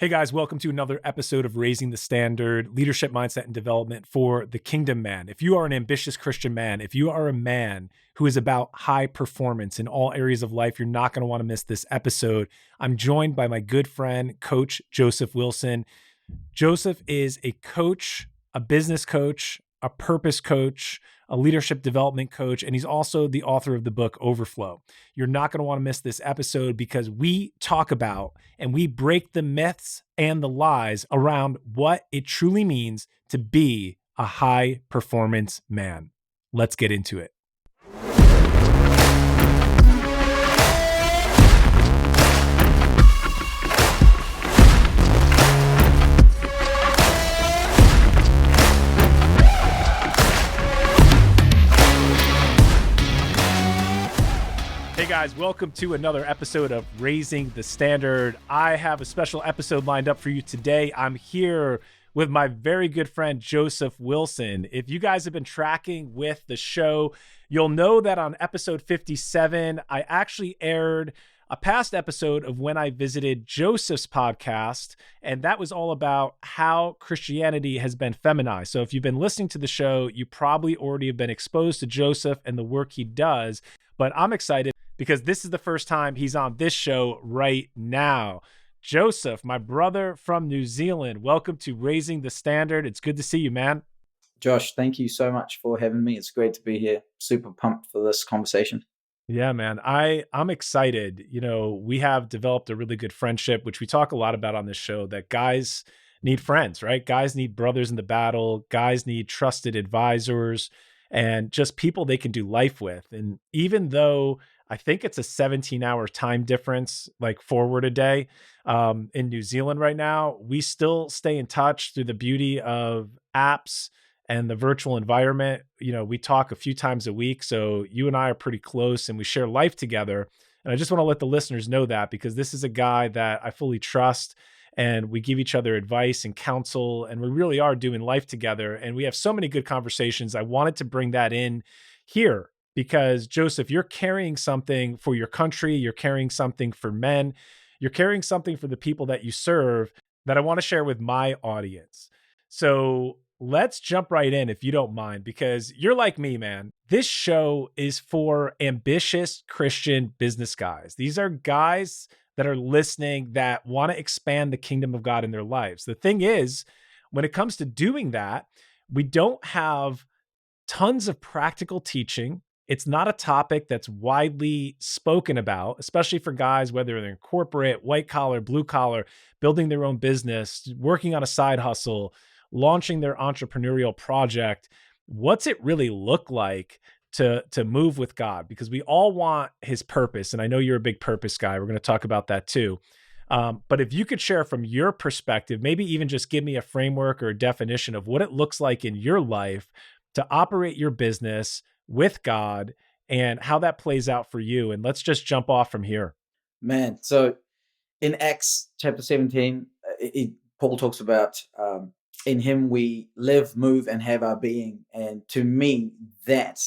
Hey guys, welcome to another episode of Raising the Standard, Leadership Mindset and Development for the Kingdom Man. If you are an ambitious Christian man, if you are a man who is about high performance in all areas of life, you're not going to want to miss this episode. I'm joined by my good friend, Coach Joseph Wilson. Joseph is a coach, a business coach, a purpose coach, a leadership development coach, and he's also the author of the book Overflow. You're not going to want to miss this episode because we talk about and we break the myths and the lies around what it truly means to be a high performance man. Let's get into it. Hey guys, welcome to another episode of Raising the Standard. I have a special episode lined up for you today. I'm here with my very good friend, Joseph Wilson. If you guys have been tracking with the show, you'll know that on episode 57, I actually aired a past episode of when I visited Joseph's podcast, and that was all about how Christianity has been feminized. So if you've been listening to the show, you probably already have been exposed to Joseph and the work he does, but I'm excited because this is the first time he's on this show right now. Joseph, my brother from New Zealand, welcome to Raising the Standard. It's good to see you, man. Josh, thank you so much for having me. It's great to be here. Super pumped for this conversation. Yeah, man, I'm excited. You know, we have developed a really good friendship, which we talk a lot about on this show, that guys need friends, right? Guys need brothers in the battle. Guys need trusted advisors and just people they can do life with. And even though I think it's a 17-hour time difference, like forward a day in New Zealand right now, we still stay in touch through the beauty of apps and the virtual environment. You know, we talk a few times a week, so you and I are pretty close and we share life together. And I just want to let the listeners know that because this is a guy that I fully trust and we give each other advice and counsel, and we really are doing life together. And we have so many good conversations. I wanted to bring that in here because, Joseph, you're carrying something for your country. You're carrying something for men. You're carrying something for the people that you serve that I want to share with my audience. So let's jump right in, if you don't mind, because you're like me, man. This show is for ambitious Christian business guys. These are guys that are listening that want to expand the kingdom of God in their lives. The thing is, when it comes to doing that, we don't have tons of practical teaching. It's not a topic that's widely spoken about, especially for guys, whether they're in corporate, white collar, blue collar, building their own business, working on a side hustle, launching their entrepreneurial project. What's it really look like to move with God? Because we all want his purpose. And I know you're a big purpose guy. We're going to talk about that too. But if you could share from your perspective, maybe even just give me a framework or a definition of what it looks like in your life to operate your business with God and how that plays out for you. And let's just jump off from here. Man, so in Acts chapter 17, Paul talks about in him we live, move, and have our being. And to me, that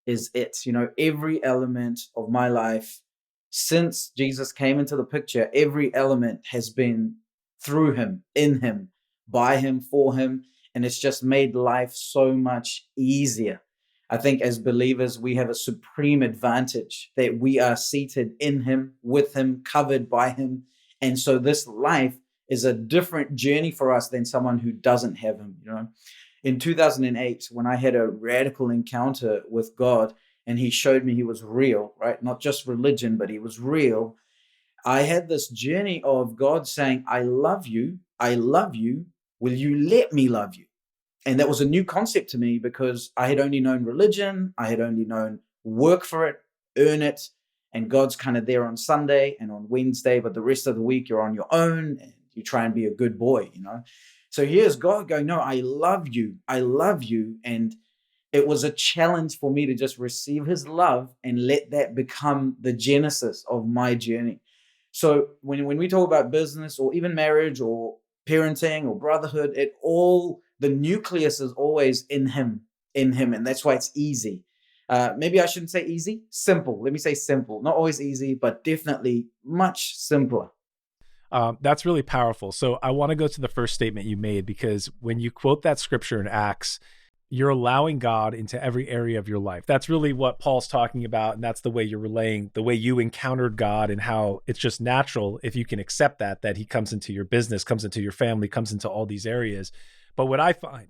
is it. You know, every element of my life since Jesus came into the picture, every element has been through him, in him, by him, for him. And it's just made life so much easier. I think as believers, we have a supreme advantage that we are seated in him, with him, covered by him. And so this life is a different journey for us than someone who doesn't have him. You know, in 2008, when I had a radical encounter with God and he showed me he was real, right? Not just religion, but he was real. I had this journey of God saying, I love you. I love you. Will you let me love you? And that was a new concept to me because I had only known religion. I had only known work for it, earn it. And God's kind of there on Sunday and on Wednesday, but the rest of the week you're on your own and you try and be a good boy, you know? So here's God going, no, I love you. I love you. And it was a challenge for me to just receive his love and let that become the genesis of my journey. So when we talk about business or even marriage or parenting or brotherhood, the nucleus is always in him. And that's why it's easy. Maybe I shouldn't say easy, simple. Let me say simple. Not always easy, but definitely much simpler. That's really powerful. So I want to go to the first statement you made, because when you quote that scripture in Acts, you're allowing God into every area of your life. That's really what Paul's talking about. And that's the way you're relaying the way you encountered God, and how it's just natural, if you can accept that he comes into your business, comes into your family, comes into all these areas. But what I find,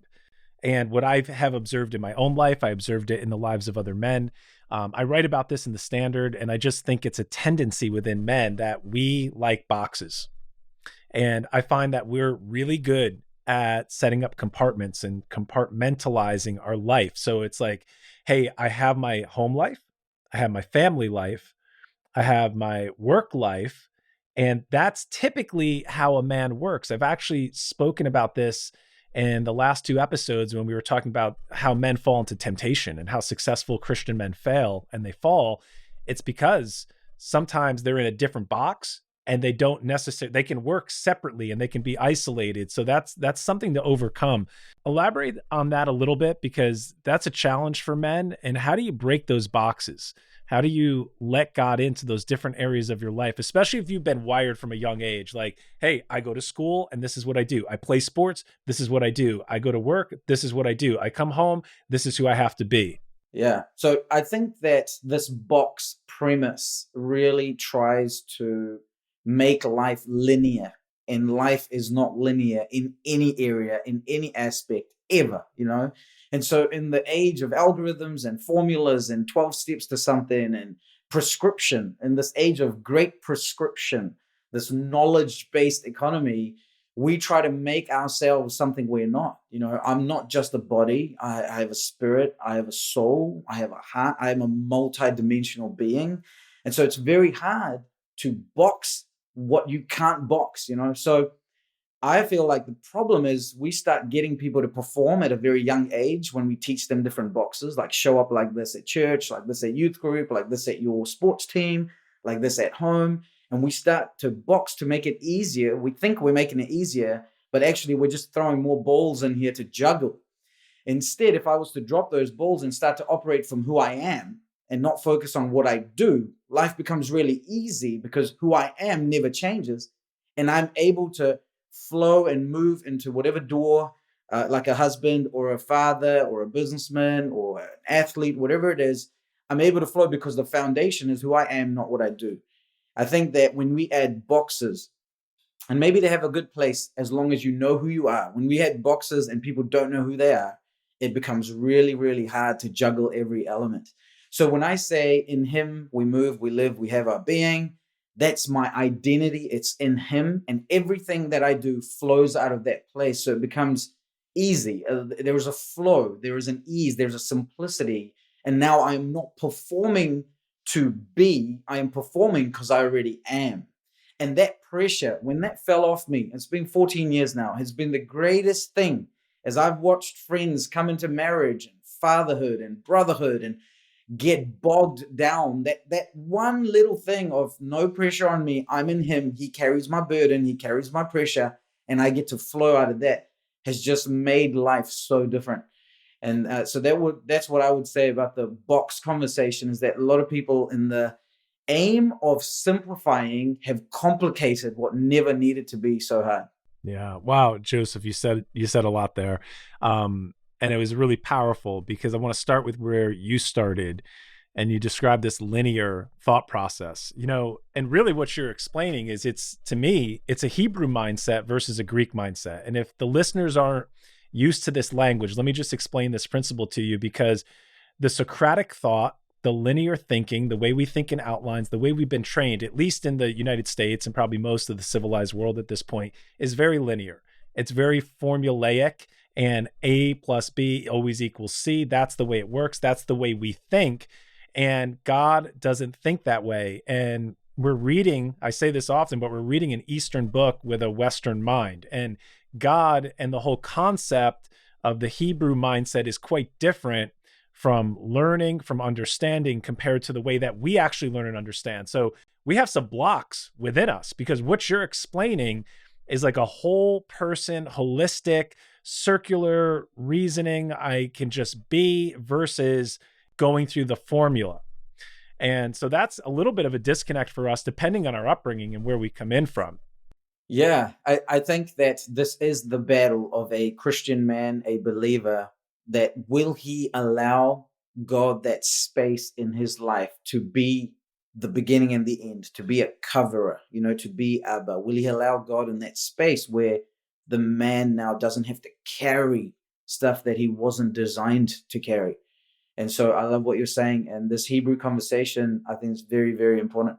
and what I have observed in my own life, I observed it in the lives of other men. I write about this in the Standard, and I just think it's a tendency within men that we like boxes. And I find that we're really good at setting up compartments and compartmentalizing our life. So it's like, hey, I have my home life, I have my family life, I have my work life. And that's typically how a man works. I've actually spoken about this in the last two episodes when we were talking about how men fall into temptation and how successful Christian men fail and they fall. It's because sometimes they're in a different box, and they don't necessarily, they can work separately and they can be isolated. So that's something to overcome. Elaborate on that a little bit, because that's a challenge for men. And how do you break those boxes? How do you let God into those different areas of your life, especially if you've been wired from a young age? Like, hey, I go to school and this is what I do. I play sports. This is what I do. I go to work. This is what I do. I come home. This is who I have to be. Yeah. So I think that this box premise really tries to make life linear. And life is not linear in any area, in any aspect, ever, you know? And so in the age of algorithms and formulas and 12 steps to something and prescription, in this age of great prescription, this knowledge-based economy, we try to make ourselves something we're not. You know, I'm not just a body. I have a spirit. I have a soul. I have a heart. I am a multi-dimensional being. And so it's very hard to box what you can't box, you know? So I feel like the problem is we start getting people to perform at a very young age when we teach them different boxes, like show up like this at church, like this at youth group, like this at your sports team, like this at home. And we start to box to make it easier. We think we're making it easier, but actually we're just throwing more balls in here to juggle. Instead, if I was to drop those balls and start to operate from who I am and not focus on what I do, life becomes really easy because who I am never changes. And I'm able to flow and move into whatever door, like a husband or a father or a businessman or an athlete, whatever it is, I'm able to flow because the foundation is who I am, not what I do. I think that when we add boxes, and maybe they have a good place as long as you know who you are. When we add boxes and people don't know who they are, it becomes really, really hard to juggle every element. So when I say in him, we move, we live, we have our being, that's my identity. It's in him. And everything that I do flows out of that place. So it becomes easy. There is a flow, there is an ease, there's a simplicity. And now I'm not performing to be, I am performing because I already am. And that pressure, when that fell off me, it's been 14 years now, has been the greatest thing as I've watched friends come into marriage and fatherhood and brotherhood and get bogged down. That one little thing of no pressure on me, I'm in him, he carries my burden, he carries my pressure, and I get to flow out of that, has just made life so different. And so that's what I would say about the box conversation, is that a lot of people in the aim of simplifying have complicated what never needed to be so hard. Yeah. Wow, Joseph, you said a lot there. And it was really powerful, because I want to start with where you started, and you described this linear thought process. And really what you're explaining is, to me, it's a Hebrew mindset versus a Greek mindset. And if the listeners aren't used to this language, let me just explain this principle to you, because the Socratic thought, the linear thinking, the way we think in outlines, the way we've been trained, at least in the United States and probably most of the civilized world at this point, is very linear. It's very formulaic, and A plus B always equals C. That's the way it works. That's the way we think. And God doesn't think that way. And we're reading, I say this often, but we're reading an Eastern book with a Western mind. And God and the whole concept of the Hebrew mindset is quite different from learning, from understanding, compared to the way that we actually learn and understand. So we have some blocks within us, because what you're explaining is like a whole person, holistic, circular reasoning. I can just be, versus going through the formula. And so that's a little bit of a disconnect for us, depending on our upbringing and where we come in from. Yeah, I think that this is the battle of a Christian man, a believer, that will he allow God that space in his life to be the beginning and the end, to be a coverer, to be Abba? Will he allow God in that space where the man now doesn't have to carry stuff that he wasn't designed to carry? And so I love what you're saying. And this Hebrew conversation, I think, is very, very important.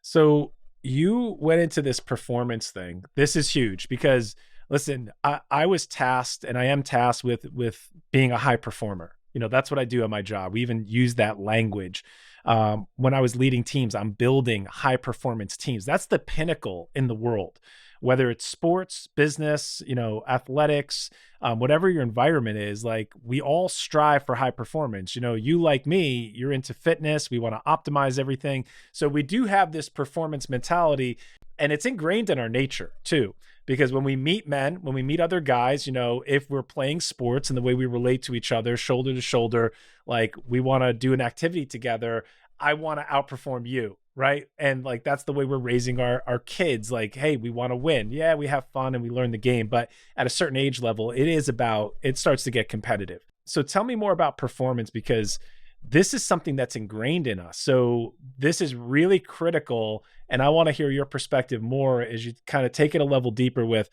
So you went into this performance thing. This is huge because listen, I was tasked and I am tasked with being a high performer. That's what I do at my job. We even use that language. When I was leading teams, I'm building high performance teams. That's the pinnacle in the world, whether it's sports, business, athletics, whatever your environment is. Like we all strive for high performance. You like me, you're into fitness. We want to optimize everything. So we do have this performance mentality, and it's ingrained in our nature too. Because when we meet men, when we meet other guys, if we're playing sports and the way we relate to each other, shoulder to shoulder, like we want to do an activity together, I want to outperform you. Right. And like that's the way we're raising our kids. Like, hey, we want to win. Yeah, we have fun and we learn the game. But at a certain age level, it starts to get competitive. So tell me more about performance because this is something that's ingrained in us. So this is really critical. And I want to hear your perspective more as you kind of take it a level deeper with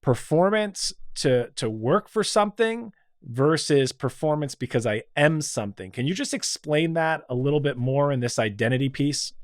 performance to work for something versus performance because I am something. Can you just explain that a little bit more in this identity piece?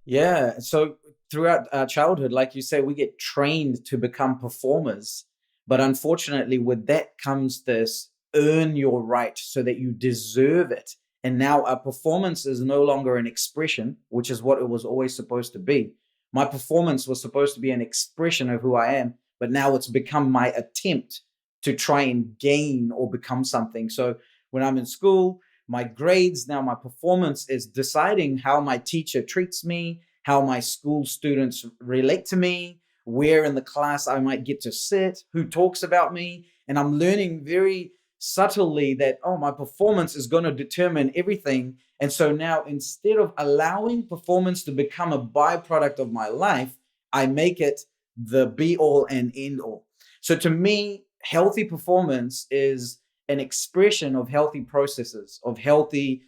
Yeah. So throughout our childhood, like you say, we get trained to become performers. But unfortunately, with that comes this earn your right so that you deserve it. And now our performance is no longer an expression, which is what it was always supposed to be. My performance was supposed to be an expression of who I am, but now it's become my attempt to try and gain or become something. So when I'm in school, my grades, now my performance is deciding how my teacher treats me, how my school students relate to me, where in the class I might get to sit, who talks about me. And I'm learning very subtly that, oh, my performance is going to determine everything. And so now instead of allowing performance to become a byproduct of my life, I make it the be all and end all. So to me, healthy performance is an expression of healthy processes, of healthy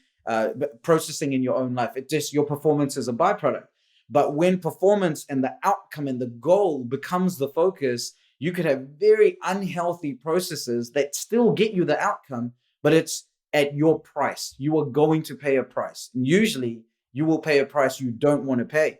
processing in your own life. It just your performance is a byproduct. But when performance and the outcome and the goal becomes the focus, you could have very unhealthy processes that still get you the outcome, but it's at your price. You are going to pay a price. And usually you will pay a price you don't want to pay.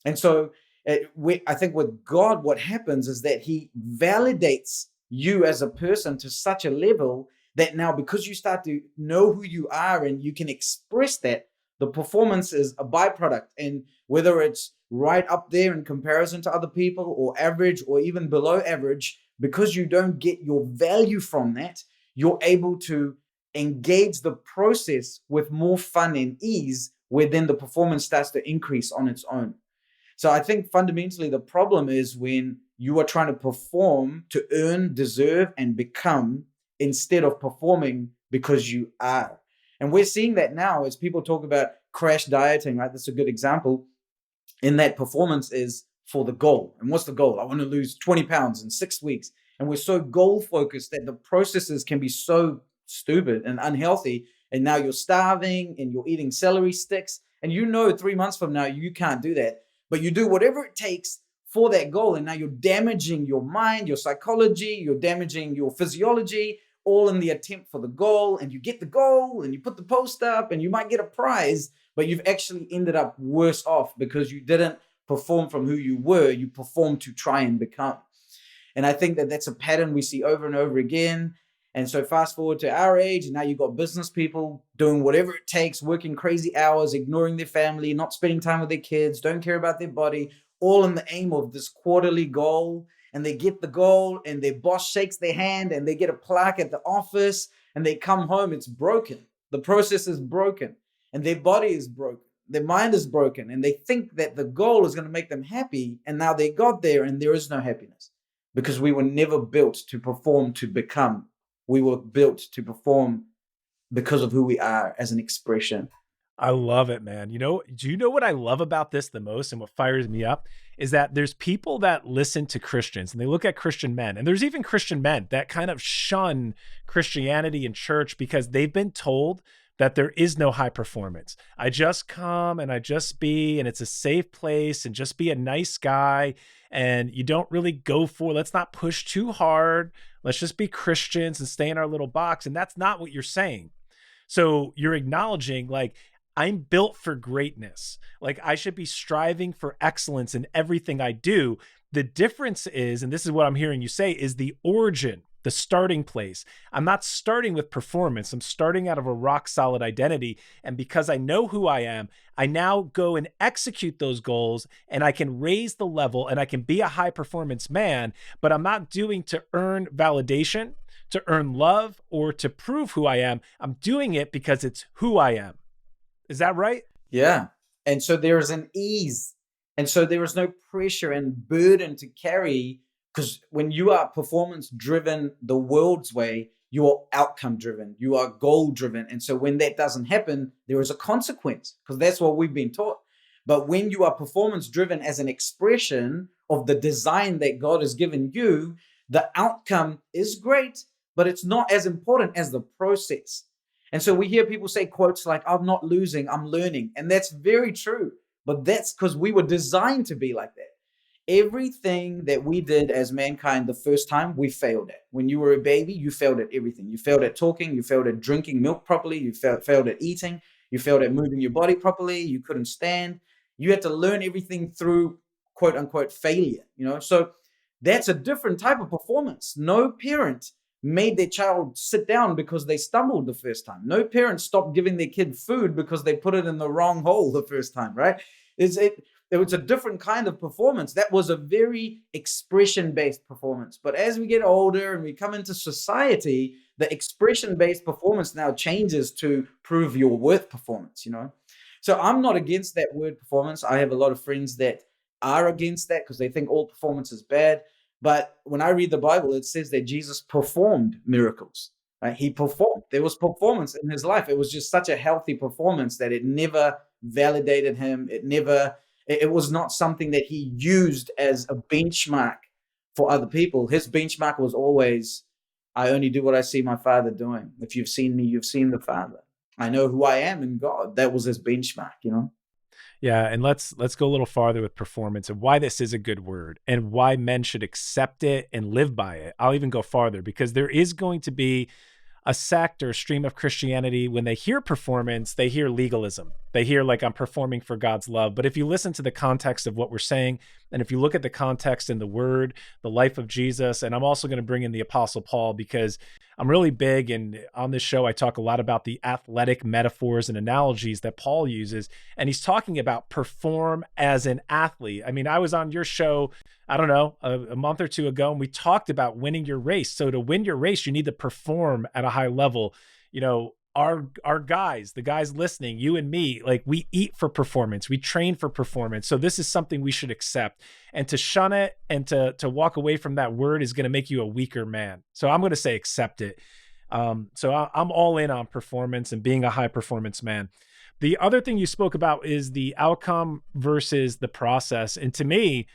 And so I think with God, what happens is that he validates you as a person to such a level that now, because you start to know who you are and you can express that, the performance is a byproduct. And whether it's right up there in comparison to other people or average or even below average, because you don't get your value from that, you're able to engage the process with more fun and ease, where then the performance starts to increase on its own. So I think fundamentally the problem is when you are trying to perform to earn, deserve, and become instead of performing because you are. And we're seeing that now as people talk about crash dieting, right? That's a good example. In that performance is for the goal. And what's the goal? I want to lose 20 pounds in 6 weeks. And we're so goal focused that the processes can be so stupid and unhealthy. And now you're starving and you're eating celery sticks. And 3 months from now, you can't do that. But you do whatever it takes for that goal. And now you're damaging your mind, your psychology, you're damaging your physiology, all in the attempt for the goal. And you get the goal and you put the post up and you might get a prize, but you've actually ended up worse off because you didn't perform from who you were. You performed to try and become. And I think that that's a pattern we see over and over again. And so fast forward to our age, and now you've got business people doing whatever it takes, working crazy hours, ignoring their family, not spending time with their kids, don't care about their body, all in the aim of this quarterly goal. And they get the goal and their boss shakes their hand and they get a plaque at the office and they come home, it's broken. The process is broken and their body is broken. Their mind is broken and they think that the goal is going to make them happy. And now they got there and there is no happiness because we were never built to perform to become. We were built to perform because of who we are as an expression. I love it, man. Do you know what I love about this the most and what fires me up is that there's people that listen to Christians and they look at Christian men, and there's even Christian men that kind of shun Christianity and church because they've been told that there is no high performance. I just come and I just be, and it's a safe place, and just be a nice guy. And you don't really go for, let's not push too hard. Let's just be Christians and stay in our little box. And that's not what you're saying. So you're acknowledging, like, I'm built for greatness. Like, I should be striving for excellence in everything I do. The difference is, and this is what I'm hearing you say, is the origin, the starting place. I'm not starting with performance. I'm starting out of a rock solid identity. And because I know who I am, I now go and execute those goals, and I can raise the level and I can be a high performance man, but I'm not doing to earn validation, to earn love, or to prove who I am. I'm doing it because it's who I am. Is that right? Yeah. And so there is an ease. And so there is no pressure and burden to carry, because when you are performance driven the world's way, you are outcome driven, you are goal driven. And so when that doesn't happen, there is a consequence, because that's what we've been taught. But when you are performance driven as an expression of the design that God has given you, the outcome is great, but it's not as important as the process. And so we hear people say quotes like, I'm not losing, I'm learning. And that's very true. But that's because we were designed to be like that. Everything that we did as mankind the first time, we failed at. When you were a baby, you failed at everything. You failed at talking, you failed at drinking milk properly, you failed at eating, you failed at moving your body properly, you couldn't stand. You had to learn everything through quote unquote failure, So that's a different type of performance. No parent made their child sit down because they stumbled the first time. No parent stopped giving their kid food because they put it in the wrong hole the first time, right? It was a different kind of performance. That was a very expression-based performance. But as we get older and we come into society, the expression-based performance now changes to prove your worth performance. So I'm not against that word performance. I have a lot of friends that are against that because they think all performance is bad. But when I read the Bible, it says that Jesus performed miracles. Right? He performed. There was performance in his life. It was just such a healthy performance that it never validated him. It was not something that he used as a benchmark for other people. His benchmark was always, I only do what I see my Father doing. If you've seen me, you've seen the Father. I know who I am in God. That was his benchmark. Yeah, and let's go a little farther with performance and why this is a good word and why men should accept it and live by it. I'll even go farther because there is going to be a sect or a stream of Christianity, when they hear performance, they hear legalism. They hear like, I'm performing for God's love. But if you listen to the context of what we're saying, and if you look at the context in the word, the life of Jesus, and I'm also going to bring in the Apostle Paul because I'm really big, and on this show, I talk a lot about the athletic metaphors and analogies that Paul uses. And he's talking about perform as an athlete. I mean, I was on your show, I don't know, a month or two ago, and we talked about winning your race. So to win your race, you need to perform at a high level. Our guys, the guys listening, you and me, like, we eat for performance, we train for performance. So this is something we should accept, and to shun it and to walk away from that word is going to make you a weaker man. So I'm going to say accept it. So I'm all in on performance and being a high performance man. The other thing you spoke about is the outcome versus the process. And to me,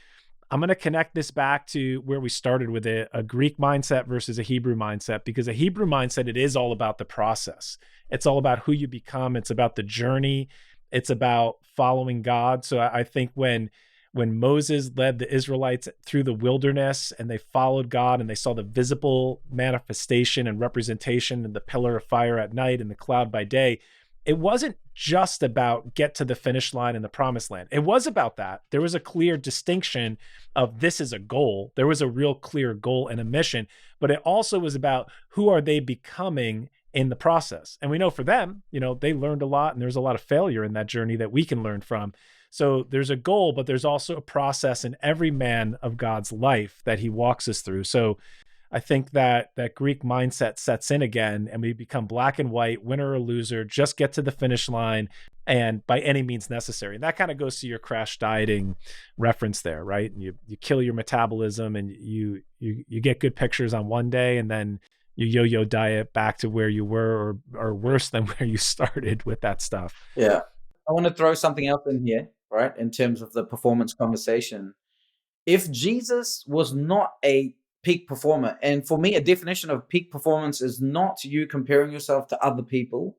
I'm going to connect this back to where we started with it, a Greek mindset versus a Hebrew mindset, because a Hebrew mindset, it is all about the process. It's all about who you become. It's about the journey. It's about following God. So I think when Moses led the Israelites through the wilderness and they followed God and they saw the visible manifestation and representation in the pillar of fire at night and the cloud by day, it wasn't just about get to the finish line in the promised land. It was about that. There was a clear distinction of this is a goal. There was a real clear goal and a mission, but it also was about who are they becoming in the process. And we know for them, they learned a lot, and there's a lot of failure in that journey that we can learn from. So there's a goal, but there's also a process in every man of God's life that he walks us through. So I think that Greek mindset sets in again, and we become black and white, winner or loser, just get to the finish line, and by any means necessary. And that kind of goes to your crash dieting reference there, right? And you kill your metabolism, and you get good pictures on one day, and then you yo-yo diet back to where you were, or worse than where you started with that stuff. Yeah. I want to throw something else in here, right? In terms of the performance conversation. If Jesus was not a peak performer, and for me, a definition of peak performance is not you comparing yourself to other people,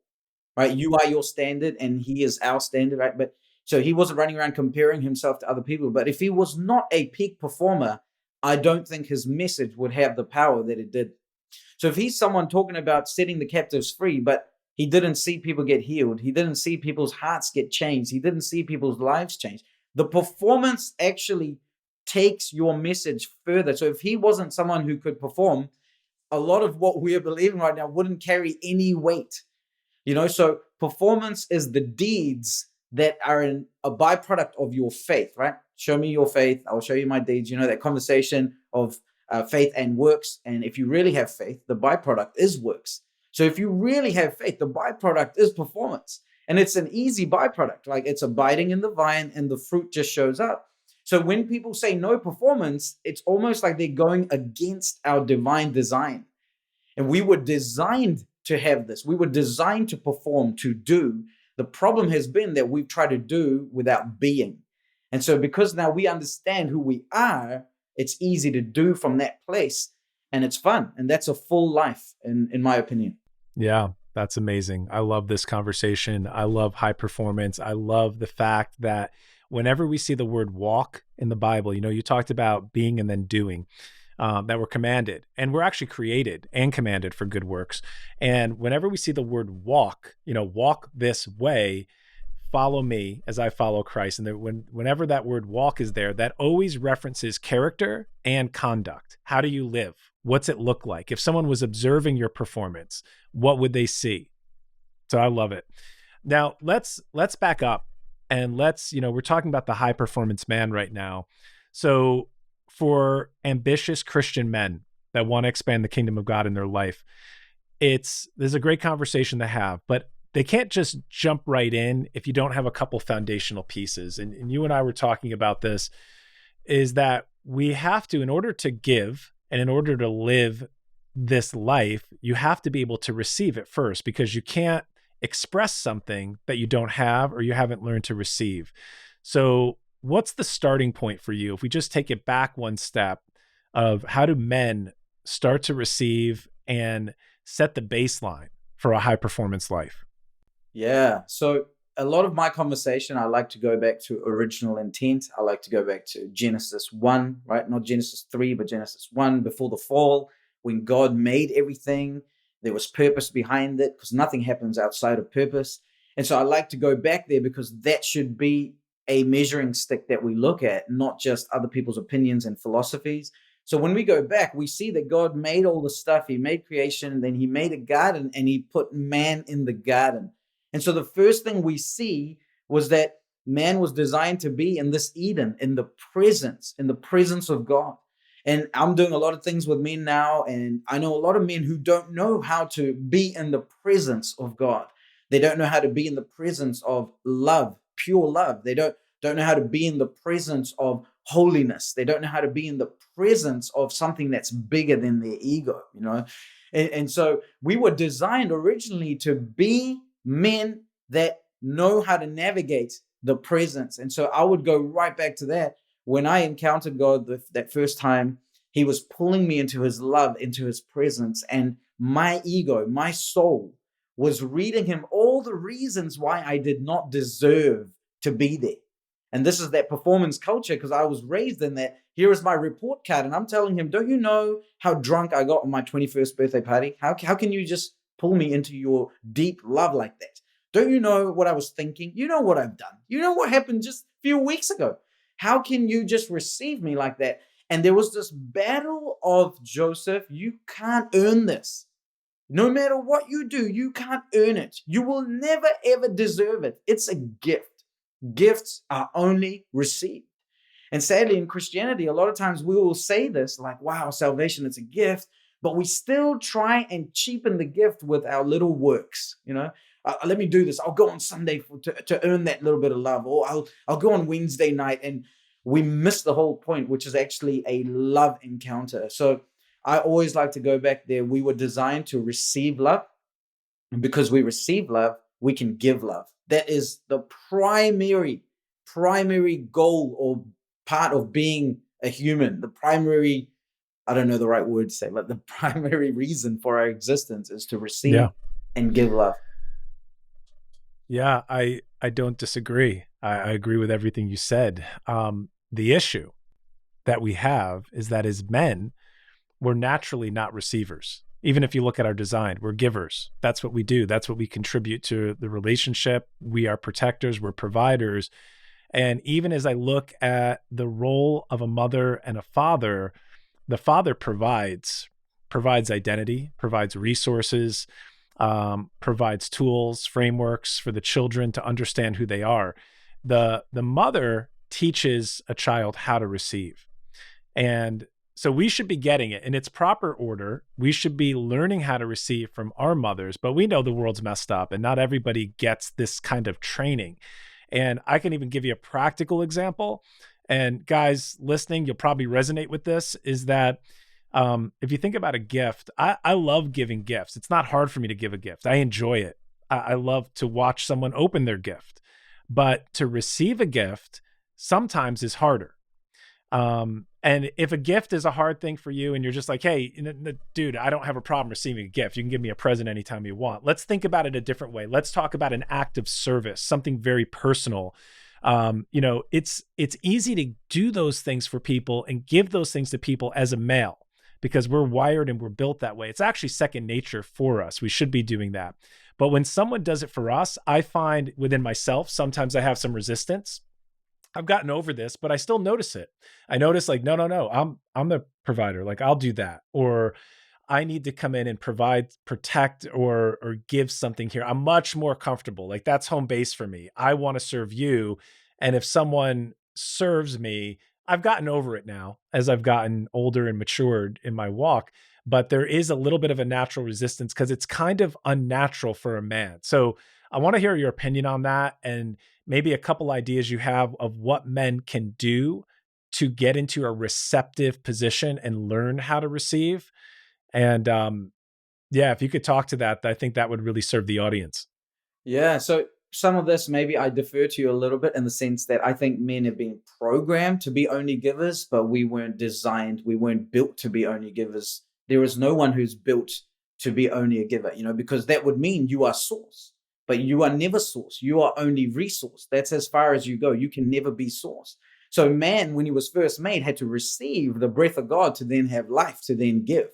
right? You are your standard and he is our standard, right? But so he wasn't running around comparing himself to other people. But if he was not a peak performer, I don't think his message would have the power that it did. So if he's someone talking about setting the captives free, but he didn't see people get healed, he didn't see people's hearts get changed, he didn't see people's lives change, the performance actually takes your message further. So if he wasn't someone who could perform, a lot of what we are believing right now wouldn't carry any weight. So performance is the deeds that are a byproduct of your faith, right? Show me your faith, I'll show you my deeds. That conversation of faith and works. And if you really have faith, the byproduct is works. So if you really have faith, the byproduct is performance. And it's an easy byproduct, like it's abiding in the vine and the fruit just shows up. So when people say no performance, it's almost like they're going against our divine design. And we were designed to have this. We were designed to perform, to do. The problem has been that we've tried to do without being. And so because now we understand who we are, it's easy to do from that place. And it's fun. And that's a full life, in my opinion. Yeah, that's amazing. I love this conversation. I love high performance. I love the fact that whenever we see the word walk in the Bible, you talked about being and then doing. That we're commanded, and we're actually created and commanded for good works. And whenever we see the word walk, walk this way, follow me as I follow Christ. And whenever that word walk is there, that always references character and conduct. How do you live? What's it look like? If someone was observing your performance, what would they see? So I love it. Now let's back up and we're talking about the high performance man right now. So for ambitious Christian men that want to expand the kingdom of God in their life, there's a great conversation to have, but they can't just jump right in if you don't have a couple foundational pieces. And you and I were talking about this, is that we have to, in order to give and in order to live this life, you have to be able to receive it first, because you can't express something that you don't have or you haven't learned to receive. So what's the starting point for you? If we just take it back one step, of how do men start to receive and set the baseline for a high performance life? Yeah. So a lot of my conversation, I like to go back to original intent. I like to go back to Genesis 1, right? Not Genesis 3, but Genesis 1, before the fall, when God made everything. There was purpose behind it, because nothing happens outside of purpose. And so I like to go back there, because that should be a measuring stick that we look at, not just other people's opinions and philosophies. So when we go back, we see that God made all the stuff. He made creation, and then he made a garden, and he put man in the garden. And so the first thing we see was that man was designed to be in this Eden, in the presence of God. And I'm doing a lot of things with men now, and I know a lot of men who don't know how to be in the presence of God. They don't know how to be in the presence of love, pure love. They don't know how to be in the presence of holiness. They don't know how to be in the presence of something that's bigger than their ego, And so we were designed originally to be men that know how to navigate the presence. And so I would go right back to that. When I encountered God that first time, he was pulling me into his love, into his presence. And my ego, my soul, was reading him all the reasons why I did not deserve to be there. And this is that performance culture, because I was raised in that. Here is my report card. And I'm telling him, don't you know how drunk I got on my 21st birthday party? How can you just pull me into your deep love like that? Don't you know what I was thinking? You know what I've done. You know what happened just a few weeks ago. How can you just receive me like that? And there was this battle of, Joseph, you can't earn this. No matter what you do, you can't earn it. You will never, ever deserve it. It's a gift. Gifts are only received. And sadly, in Christianity, a lot of times we will say this like, wow, salvation is a gift, but we still try and cheapen the gift with our little works, let me do this. I'll go on Sunday to earn that little bit of love, or I'll go on Wednesday night, and we miss the whole point, which is actually a love encounter. So I always like to go back there. We were designed to receive love. And because we receive love, we can give love. That is the primary goal or part of being a human. The primary, I don't know the right word to say, but the primary reason for our existence is to receive Yeah. and give love. Yeah, I don't disagree. I agree with everything you said. The issue that we have is that as men, we're naturally not receivers. Even if you look at our design, we're givers. That's what we do. That's what we contribute to the relationship. We are protectors, we're providers. And even as I look at the role of a mother and a father, the father provides identity, provides resources, provides tools, frameworks for the children to understand who they are. The mother teaches a child how to receive. And so we should be getting it in its proper order. We should be learning how to receive from our mothers, but we know the world's messed up and not everybody gets this kind of training. And I can even give you a practical example. And guys listening, you'll probably resonate with this is that if you think about a gift, I love giving gifts. It's not hard for me to give a gift. I enjoy it. I love to watch someone open their gift, but to receive a gift sometimes is harder. And if a gift is a hard thing for you and you're just like, hey, dude, I don't have a problem receiving a gift. You can give me a present anytime you want. Let's think about it a different way. Let's talk about an act of service, something very personal. It's easy to do those things for people and give those things to people as a male because we're wired and we're built that way. It's actually second nature for us. We should be doing that. But when someone does it for us, I find within myself, sometimes I have some resistance. I've gotten over this, but I still notice it. I notice like, no, I'm the provider. Like I'll do that. Or I need to come in and provide, protect, or give something here. I'm much more comfortable. Like that's home base for me. I want to serve you. And if someone serves me, I've gotten over it now as I've gotten older and matured in my walk. But there is a little bit of a natural resistance because it's kind of unnatural for a man. So I want to hear your opinion on that and maybe a couple ideas you have of what men can do to get into a receptive position and learn how to receive. And yeah, if you could talk to that, I think that would really serve the audience. Yeah. So some of this, maybe I defer to you a little bit in the sense that I think men have been programmed to be only givers, but we weren't designed, we weren't built to be only givers. There is no one who's built to be only a giver, because that would mean you are source, but you are never source. You are only resource. That's as far as you go. You can never be source. So man, when he was first made, had to receive the breath of God to then have life, to then give.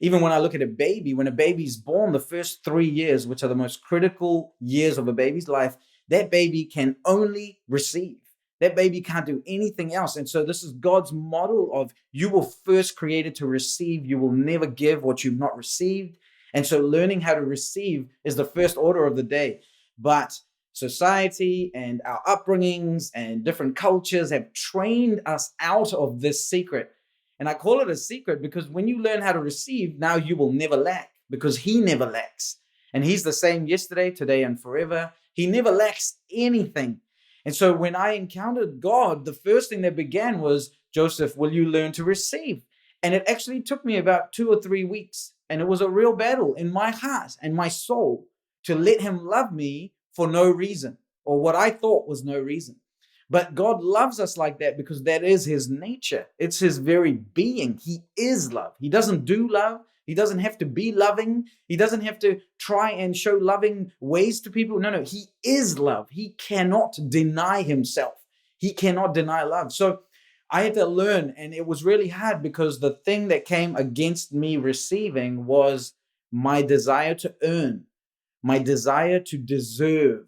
Even when I look at a baby, when a baby's born, the first 3 years, which are the most critical years of a baby's life, that baby can only receive. That baby can't do anything else. And so this is God's model of you were first created to receive. You will never give what you've not received. And so learning how to receive is the first order of the day. But society and our upbringings and different cultures have trained us out of this secret. And I call it a secret because when you learn how to receive, now you will never lack because he never lacks. And he's the same yesterday, today, and forever. He never lacks anything. And so when I encountered God, the first thing that began was, Joseph, will you learn to receive? And it actually took me about 2 or 3 weeks. And it was a real battle in my heart and my soul to let him love me for no reason or what I thought was no reason. But God loves us like that because that is his nature. It's his very being. He is love. He doesn't do love. He doesn't have to be loving. He doesn't have to try and show loving ways to people. No, he is love. He cannot deny himself. He cannot deny love. So I had to learn, and it was really hard because the thing that came against me receiving was my desire to earn, my desire to deserve.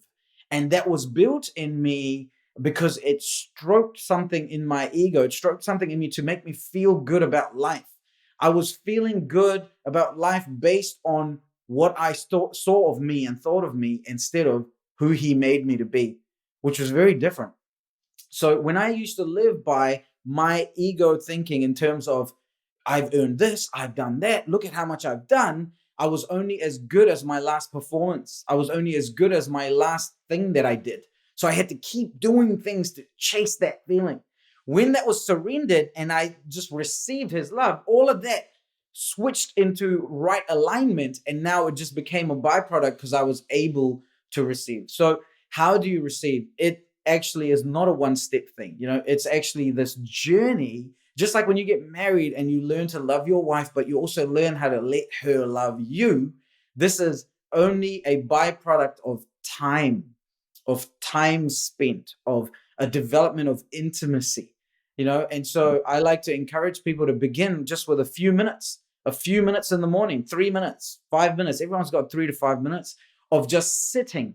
And that was built in me because it stroked something in my ego. It stroked something in me to make me feel good about life. I was feeling good about life based on what I saw of me and thought of me instead of who he made me to be, which was very different. So when I used to live by my ego thinking in terms of, I've earned this, I've done that, look at how much I've done, I was only as good as my last performance. I was only as good as my last thing that I did. So I had to keep doing things to chase that feeling. When that was surrendered and I just received his love, all of that switched into right alignment, and now it just became a byproduct because I was able to receive. So how do you receive? It actually is not a one-step thing. It's actually this journey, just like when you get married and you learn to love your wife, but you also learn how to let her love you. This is only a byproduct of time spent, of a development of intimacy. And so I like to encourage people to begin just with a few minutes in the morning, 3 minutes, 5 minutes. Everyone's got 3 to 5 minutes of just sitting.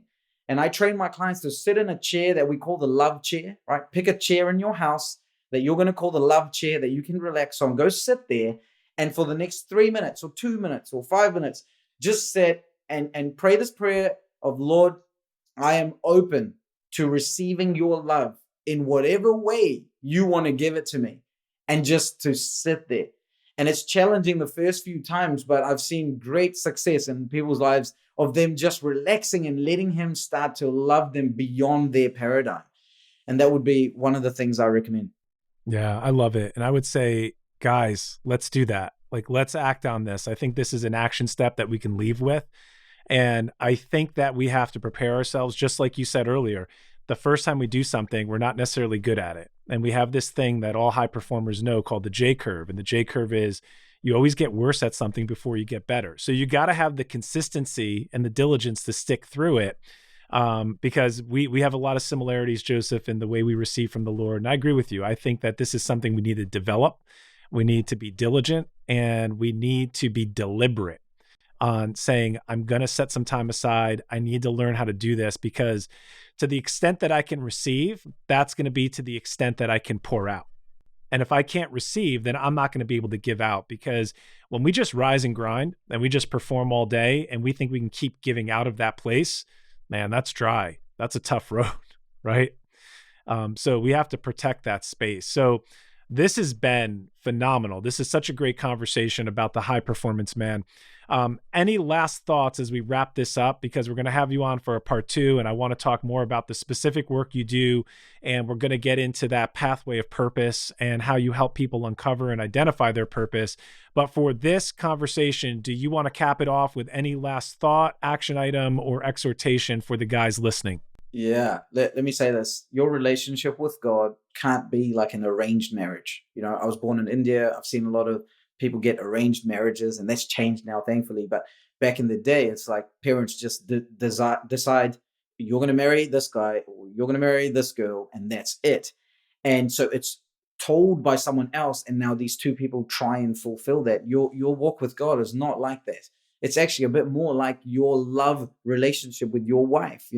And I train my clients to sit in a chair that we call the love chair, right? Pick a chair in your house that you're going to call the love chair that you can relax on. Go sit there. And for the next 3 minutes or 2 minutes or 5 minutes, just sit and pray this prayer of, Lord, I am open to receiving your love in whatever way you want to give it to me, and just to sit there. And it's challenging the first few times, but I've seen great success in people's lives of them just relaxing and letting him start to love them beyond their paradigm. And that would be one of the things I recommend. Yeah, I love it. And I would say, guys, let's do that. Like, let's act on this. I think this is an action step that we can leave with. And I think that we have to prepare ourselves, just like you said earlier. The first time we do something, we're not necessarily good at it. And we have this thing that all high performers know called the J curve. And the J curve is you always get worse at something before you get better. So you got to have the consistency and the diligence to stick through it. Because we have a lot of similarities, Joseph, in the way we receive from the Lord. And I agree with you. I think that this is something we need to develop. We need to be diligent, and we need to be deliberate on saying, I'm going to set some time aside. I need to learn how to do this, because to the extent that I can receive, that's going to be to the extent that I can pour out. And if I can't receive, then I'm not going to be able to give out, because when we just rise and grind and we just perform all day and we think we can keep giving out of that place, man, that's dry. That's a tough road, right? So we have to protect that space. So this has been phenomenal. This is such a great conversation about the high performance man. Any last thoughts as we wrap this up? Because we're going to have you on for a part 2, and I want to talk more about the specific work you do. And we're going to get into that pathway of purpose and how you help people uncover and identify their purpose. But for this conversation, do you want to cap it off with any last thought, action item, or exhortation for the guys listening? Yeah, let me say this. Your relationship with God can't be like an arranged marriage. I was born in India. I've seen a lot of people get arranged marriages, and that's changed now, thankfully. But back in the day, it's like parents just decide you're going to marry this guy or you're going to marry this girl, and that's it. And so it's told by someone else, and now these two people try and fulfill that. Your walk with God is not like that. It's actually a bit more like your love relationship with your wife.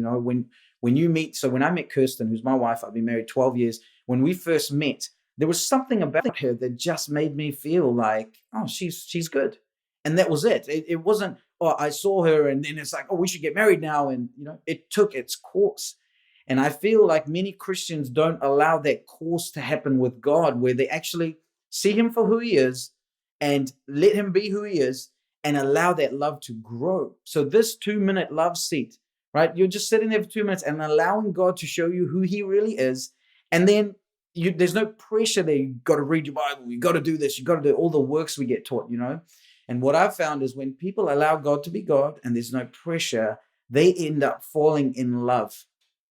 When you meet, so when I met Kirsten, who's my wife, I've been married 12 years. When we first met, there was something about her that just made me feel like, oh, she's good. And that was it. It wasn't, oh, I saw her and then it's like, oh, we should get married now. And, it took its course. And I feel like many Christians don't allow that course to happen with God, where they actually see him for who he is and let him be who he is and allow that love to grow. So this 2-minute love seat, right? You're just sitting there for 2 minutes and allowing God to show you who he really is. And then there's no pressure there. You got to read your Bible. You got to do this. You got to do all the works we get taught, And what I've found is when people allow God to be God and there's no pressure, they end up falling in love.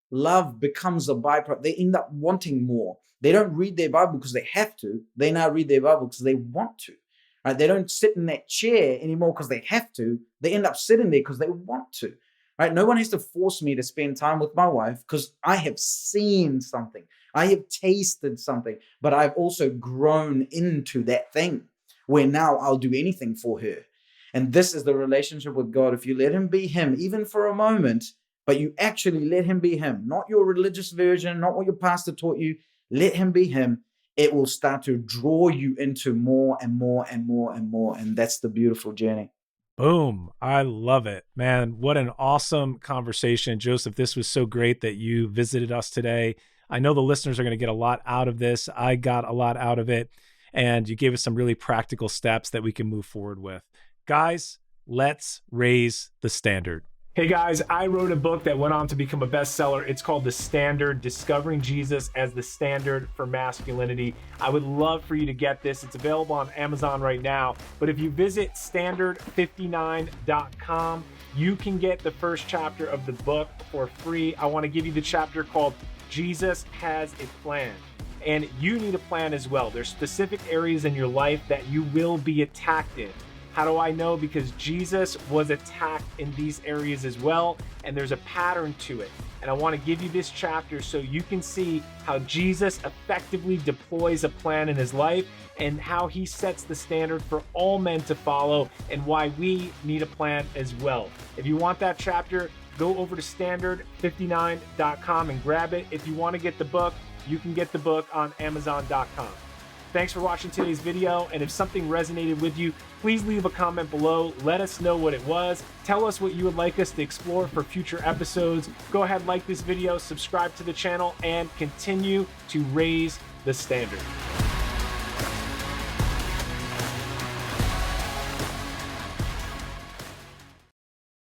Love becomes a byproduct. They end up wanting more. They don't read their Bible because they have to. They now read their Bible because they want to. Right? They don't sit in that chair anymore because they have to. They end up sitting there because they want to. Right? No one has to force me to spend time with my wife because I have seen something. I have tasted something, but I've also grown into that thing where now I'll do anything for her. And this is the relationship with God. If you let him be him, even for a moment, but you actually let him be him, not your religious version, not what your pastor taught you, let him be him, it will start to draw you into more and more and more and more. And that's the beautiful journey. Boom. I love it, man. What an awesome conversation. Joseph, this was so great that you visited us today. I know the listeners are going to get a lot out of this. I got a lot out of it, and you gave us some really practical steps that we can move forward with. Guys, let's raise the standard. Hey guys, I wrote a book that went on to become a bestseller. It's called The Standard, Discovering Jesus as the Standard for Masculinity. I would love for you to get this. It's available on Amazon right now. But if you visit standard59.com, you can get the first chapter of the book for free. I want to give you the chapter called Jesus Has a Plan. And you need a plan as well. There's specific areas in your life that you will be attacked in. How do I know? Because Jesus was attacked in these areas as well, and there's a pattern to it. And I want to give you this chapter so you can see how Jesus effectively deploys a plan in his life and how he sets the standard for all men to follow and why we need a plan as well. If you want that chapter, go over to standard59.com and grab it. If you want to get the book, you can get the book on amazon.com. Thanks for watching today's video, and if something resonated with you, please leave a comment below. Let us know what it was. Tell us what you would like us to explore for future episodes. Go ahead, like this video, subscribe to the channel, and continue to raise the standard.